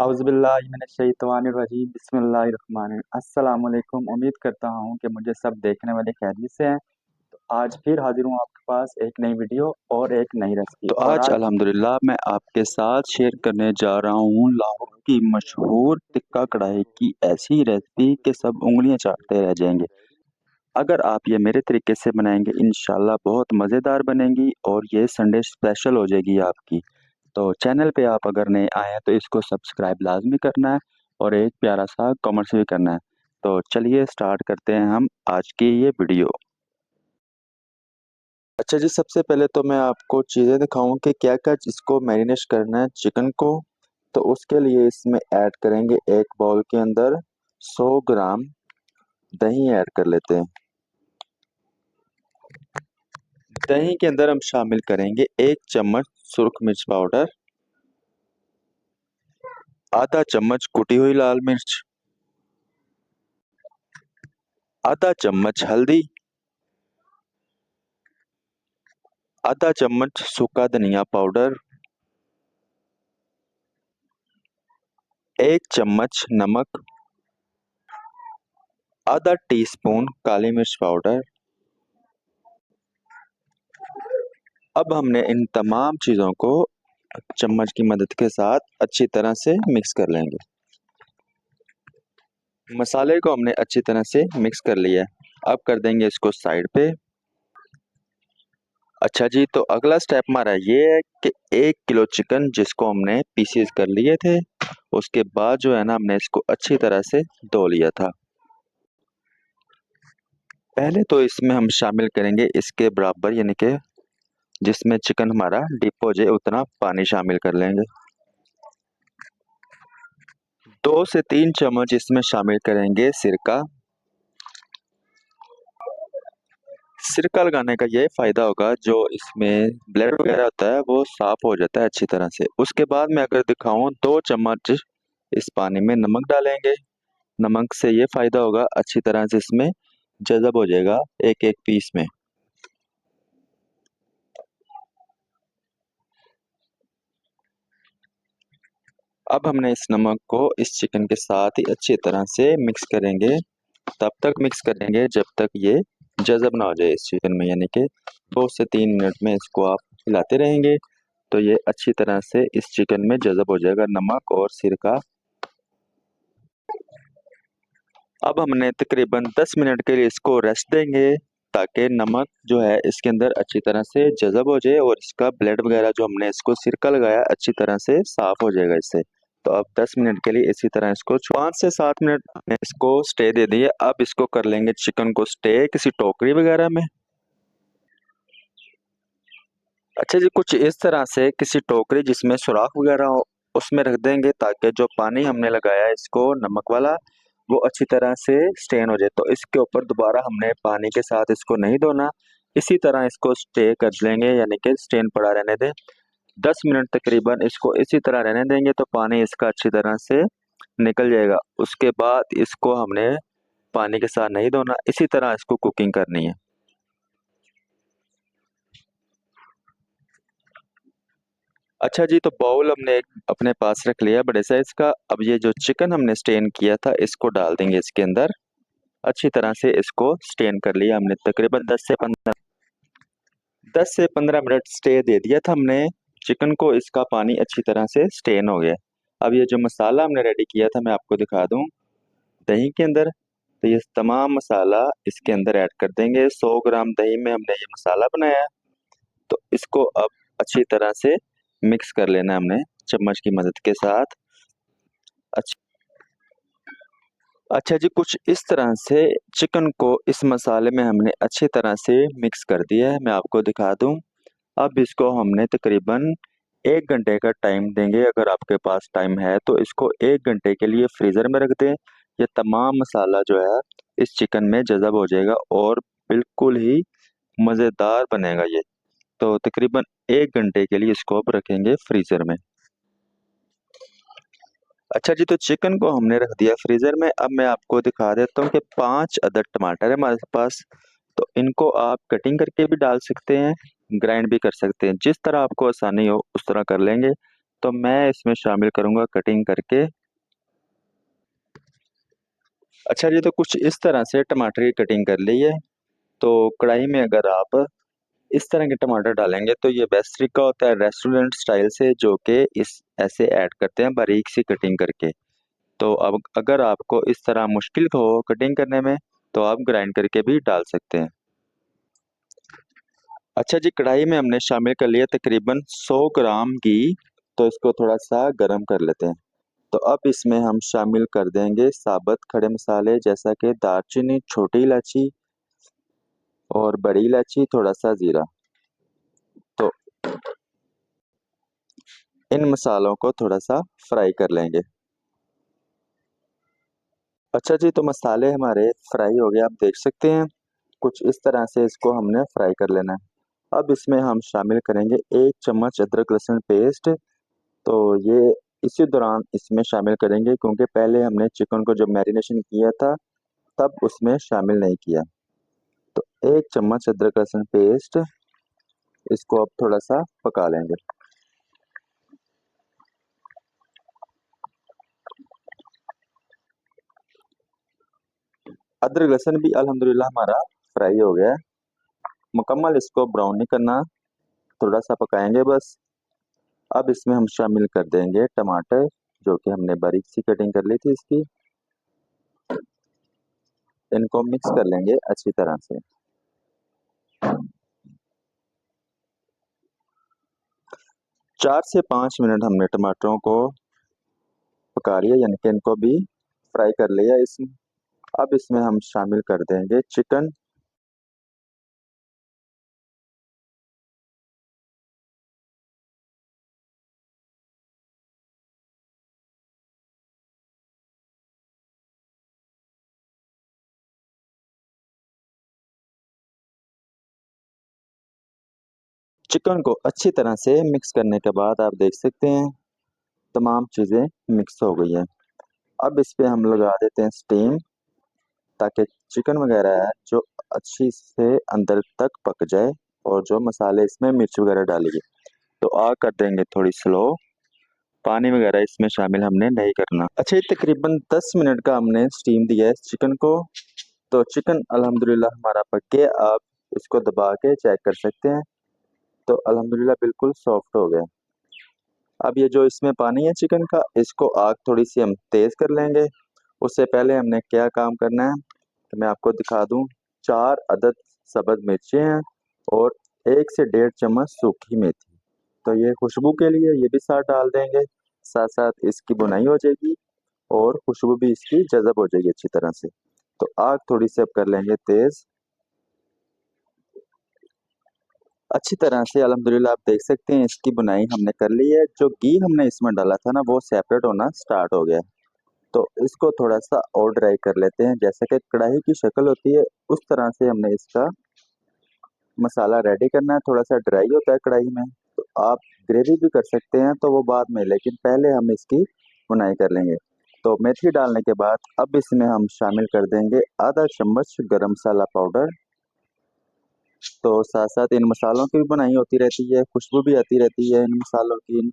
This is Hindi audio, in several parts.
औज़ुबिल्लाहि मिनश्शैतानिर्रजीम अस्सलाम वालेकुम। उम्मीद करता हूँ कि मुझे सब देखने वाले खैरियत से हैं। तो आज फिर हाजिर हूँ आपके पास एक नई वीडियो और एक नई रेसिपी। तो और आज आज अल्हम्दुलिल्लाह मैं आपके साथ शेयर करने जा रहा हूँ लाहौर की मशहूर टिक्का कढ़ाई की ऐसी रेसिपी कि सब उंगलियां चाटते रह जाएंगे। अगर आप ये मेरे तरीके से बनाएंगे इंशाल्लाह बहुत मज़ेदार बनेंगी और ये संडे स्पेशल हो जाएगी आपकी। तो चैनल पे आप अगर नए आए हैं तो इसको सब्सक्राइब लाजमी करना है और एक प्यारा सा कमेंट्स भी करना है। तो चलिए स्टार्ट करते हैं हम आज की ये वीडियो। अच्छा जी, सबसे पहले तो मैं आपको चीज़ें दिखाऊँ कि क्या-क्या इसको मैरिनेट करना है चिकन को। तो उसके लिए इसमें ऐड करेंगे एक बाउल के अंदर 100 ग्राम दही ऐड कर लेते हैं। दही के अंदर हम शामिल करेंगे 1 चम्मच सुरख मिर्च पाउडर, आधा चम्मच कुटी हुई लाल मिर्च, आधा चम्मच हल्दी, आधा चम्मच सूखा धनिया पाउडर, 1 चम्मच नमक, आधा टीस्पून काली मिर्च पाउडर। अब हमने इन तमाम चीज़ों को चम्मच की मदद के साथ अच्छी तरह से मिक्स कर लेंगे। मसाले को हमने अच्छी तरह से मिक्स कर लिया है। अब कर देंगे इसको साइड पे। अच्छा जी, तो अगला स्टेप हमारा ये है कि 1 किलो चिकन जिसको हमने पीसेस कर लिए थे, उसके बाद जो है ना हमने इसको अच्छी तरह से धो लिया था। पहले तो इसमें हम शामिल करेंगे इसके बराबर यानी कि जिसमें चिकन हमारा डिप हो जाए उतना पानी शामिल कर लेंगे। 2 से 3 चम्मच इसमें शामिल करेंगे सिरका। सिरका लगाने का ये फ़ायदा होगा जो इसमें ब्लड वगैरह होता है वो साफ़ हो जाता है अच्छी तरह से। उसके बाद मैं अगर दिखाऊँ 2 चम्मच इस पानी में नमक डालेंगे। नमक से ये फ़ायदा होगा अच्छी तरह से इसमें जज़ब हो जाएगा एक-एक पीस में। अब हमने इस नमक को इस चिकन के साथ ही अच्छी तरह से मिक्स करेंगे। तब तक मिक्स करेंगे जब तक ये जज़ब ना हो जाए इस चिकन में, यानी कि 2 से 3 मिनट में इसको आप हिलाते रहेंगे तो ये अच्छी तरह से इस चिकन में जज़ब हो जाएगा नमक और सिरका। अब हमने तकरीबन 10 मिनट के लिए इसको रेस्ट देंगे ताकि नमक जो है इसके अंदर अच्छी तरह से जज़ब हो जाए और इसका ब्लड वगैरह जो हमने इसको सिरका लगाया अच्छी तरह से साफ़ हो जाएगा इससे। तो अब 10 मिनट के लिए इसी तरह इसको 5 से 7 मिनट हमने इसको स्टे दे दिए। अब इसको कर लेंगे चिकन को स्टे किसी टोकरी वगैरह में। अच्छा जी, कुछ इस तरह से किसी टोकरी जिसमें सुराख वगैरह हो उसमें रख देंगे ताकि जो पानी हमने लगाया है इसको नमक वाला वो अच्छी तरह से स्टेन हो जाए। तो इसके ऊपर दोबारा हमने पानी के साथ इसको नहीं धोना, इसी तरह इसको स्टे कर लेंगे यानी कि स्टेन पड़ा रहने दें। 10 मिनट तकरीबन इसको इसी तरह रहने देंगे तो पानी इसका अच्छी तरह से निकल जाएगा। उसके बाद इसको हमने पानी के साथ नहीं धोना, इसी तरह इसको कुकिंग करनी है। अच्छा जी, तो बाउल हमने एक अपने पास रख लिया बड़े साइज़ का। अब ये जो चिकन हमने स्टेन किया था इसको डाल देंगे इसके अंदर। अच्छी तरह से इसको स्टेन कर लिया हमने तकरीबन 10 से 15 मिनट स्टे दे दिया था हमने चिकन को, इसका पानी अच्छी तरह से स्टेन हो गया। अब ये जो मसाला हमने रेडी किया था मैं आपको दिखा दूँ दही के अंदर। तो ये तमाम मसाला इसके अंदर ऐड कर देंगे। 100 ग्राम दही में हमने ये मसाला बनाया है। तो इसको अब अच्छी तरह से मिक्स कर लेना है हमने चम्मच की मदद के साथ। अच्छ अच्छा जी, कुछ इस तरह से चिकन को इस मसाले में हमने अच्छी तरह से मिक्स कर दिया है, मैं आपको दिखा दूँ। अब इसको हमने तकरीबन 1 घंटे का टाइम देंगे, अगर आपके पास टाइम है तो इसको 1 घंटे के लिए फ्रीज़र में रख दें। ये तमाम मसाला जो है इस चिकन में जज़ब हो जाएगा और बिल्कुल ही मज़ेदार बनेगा ये। तो तकरीबन 1 घंटे के लिए इसको अब रखेंगे फ्रीज़र में। अच्छा जी, तो चिकन को हमने रख दिया फ्रीज़र में। अब मैं आपको दिखा देता हूँ कि 5 अदद टमाटर है हमारे पास। तो इनको आप कटिंग करके भी डाल सकते हैं, ग्राइंड भी कर सकते हैं। जिस तरह आपको आसानी हो उस तरह कर लेंगे। तो मैं इसमें शामिल करूंगा कटिंग करके। अच्छा जी, तो कुछ इस तरह से टमाटर की कटिंग कर ली है। तो कढ़ाई में अगर आप इस तरह के टमाटर डालेंगे तो ये बेस्ट तरीका होता है रेस्टोरेंट स्टाइल से, जो कि इस ऐसे ऐड करते हैं बारीक सी कटिंग करके। तो अब अगर आपको इस तरह मुश्किल हो कटिंग करने में, तो आप ग्राइंड करके भी डाल सकते हैं। अच्छा जी, कढ़ाई में हमने शामिल कर लिया तकरीबन 100 ग्राम घी। तो इसको थोड़ा सा गर्म कर लेते हैं। तो अब इसमें हम शामिल कर देंगे साबुत खड़े मसाले, जैसा कि दालचीनी, छोटी इलायची और बड़ी इलायची, थोड़ा सा जीरा। तो इन मसालों को थोड़ा सा फ्राई कर लेंगे। अच्छा जी, तो मसाले हमारे फ्राई हो गए, आप देख सकते हैं। कुछ इस तरह से इसको हमने फ्राई कर लेना है। अब इसमें हम शामिल करेंगे 1 चम्मच अदरक लहसुन पेस्ट। तो ये इसी दौरान इसमें शामिल करेंगे, क्योंकि पहले हमने चिकन को जब मैरिनेशन किया था तब उसमें शामिल नहीं किया। तो 1 चम्मच अदरक लहसुन पेस्ट, इसको अब थोड़ा सा पका लेंगे। अदरक लहसुन भी अल्हम्दुलिल्लाह हमारा फ्राई हो गया है। मुकम्मल इसको ब्राउन नहीं करना, थोड़ा सा पकाएंगे बस। अब इसमें हम शामिल कर देंगे टमाटर, जो कि हमने बारीक सी कटिंग कर ली थी इसकी। इनको मिक्स कर लेंगे अच्छी तरह से। 4 से 5 मिनट हमने टमाटरों को पका लिया, यानी कि इनको भी फ्राई कर लिया इसमें। अब इसमें हम शामिल कर देंगे चिकन। चिकन को अच्छी तरह से मिक्स करने के बाद आप देख सकते हैं तमाम चीज़ें मिक्स हो गई हैं। अब इस पे हम लगा देते हैं स्टीम, ताकि चिकन वगैरह है जो अच्छी से अंदर तक पक जाए, और जो मसाले इसमें मिर्च वगैरह डाली गई। तो आग कर देंगे थोड़ी स्लो। पानी वगैरह इसमें शामिल हमने नहीं करना। अच्छा, ये तकरीबन 10 मिनट का हमने स्टीम दिया है चिकन को। तो चिकन अल्हम्दुलिल्लाह हमारा पक गया। आप इसको दबा के चेक कर सकते हैं। तो अल्हम्दुलिल्लाह बिल्कुल सॉफ्ट हो गया। अब ये जो इसमें पानी है चिकन का, इसको आग थोड़ी सी हम तेज कर लेंगे। उससे पहले हमने क्या काम करना है, तो मैं आपको दिखा दूं। 4 अदद सब्ज मिर्चें हैं और 1 से 1.5 चम्मच सूखी मेथी। तो ये खुशबू के लिए ये भी साथ डाल देंगे। साथ साथ इसकी बुनाई हो जाएगी और खुशबू भी इसकी जज़ब हो जाएगी अच्छी तरह से। तो आग थोड़ी सी अब कर लेंगे तेज। अच्छी तरह से अल्हम्दुलिल्लाह आप देख सकते हैं इसकी बुनाई हमने कर ली है। जो घी हमने इसमें डाला था ना, वो सेपरेट होना स्टार्ट हो गया है। तो इसको थोड़ा सा और ड्राई कर लेते हैं। जैसे कि कढ़ाई की शक्ल होती है, उस तरह से हमने इसका मसाला रेडी करना है। थोड़ा सा ड्राई होता है कढ़ाई में। तो आप ग्रेवी भी कर सकते हैं, तो वो बाद में, लेकिन पहले हम इसकी बुनाई कर लेंगे। तो मेथी डालने के बाद अब इसमें हम शामिल कर देंगे आधा चम्मच गरम मसाला पाउडर। तो साथ साथ इन मसालों की भी बुनाई होती रहती है, खुशबू भी आती रहती है इन मसालों की, इन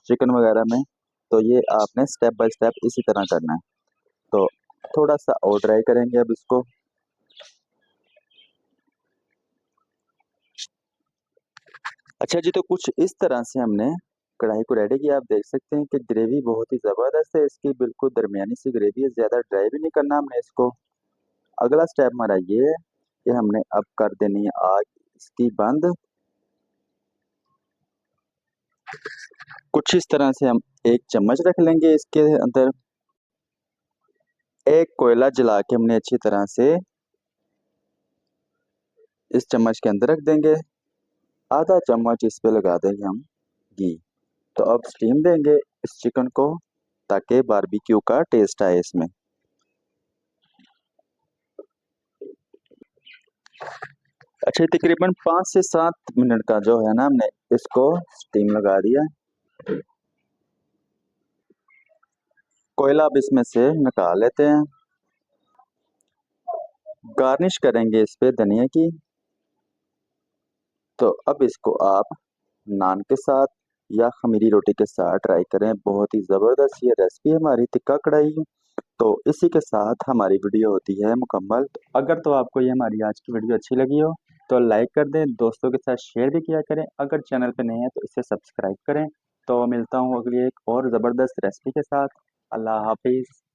चिकन वगैरह में। तो ये आपने स्टेप बाय स्टेप इसी तरह करना है। तो थोड़ा सा और ड्राई करेंगे अब इसको। अच्छा जी, तो कुछ इस तरह से हमने कढ़ाई को रेडी किया। आप देख सकते हैं कि ग्रेवी बहुत ही ज़बरदस्त है इसकी, बिल्कुल दरमियानी सी ग्रेवी है, ज़्यादा ड्राई भी नहीं करना हमने इसको। अगला स्टेप हमारा ये है कि हमने अब कर देनी है आग इसकी बंद। कुछ इस तरह से हम 1 चम्मच रख लेंगे इसके अंदर। एक कोयला जला के हमने अच्छी तरह से इस चम्मच के अंदर रख देंगे। आधा चम्मच इस पे लगा देंगे हम घी। तो अब स्टीम देंगे इस चिकन को, ताकि बारबेक्यू का टेस्ट आए इसमें। अच्छा, तकरीबन 5 से 7 मिनट का जो है ना, हमने इसको स्टीम लगा दिया। कोयला अब इसमें से निकाल लेते हैं। गार्निश करेंगे इस पे धनिया की। तो अब इसको आप नान के साथ या खमीरी रोटी के साथ ट्राई करें। बहुत ही ज़बरदस्त ये रेसिपी है हमारी टिक्का कढ़ाई। तो इसी के साथ हमारी वीडियो होती है मुकम्मल। तो अगर तो आपको ये हमारी आज की वीडियो अच्छी लगी हो तो लाइक कर दें, दोस्तों के साथ शेयर भी किया करें। अगर चैनल पे नए हैं तो इसे सब्सक्राइब करें। तो मिलता हूँ अगली एक और ज़बरदस्त रेसिपी के साथ। अल्लाह हाफिज़।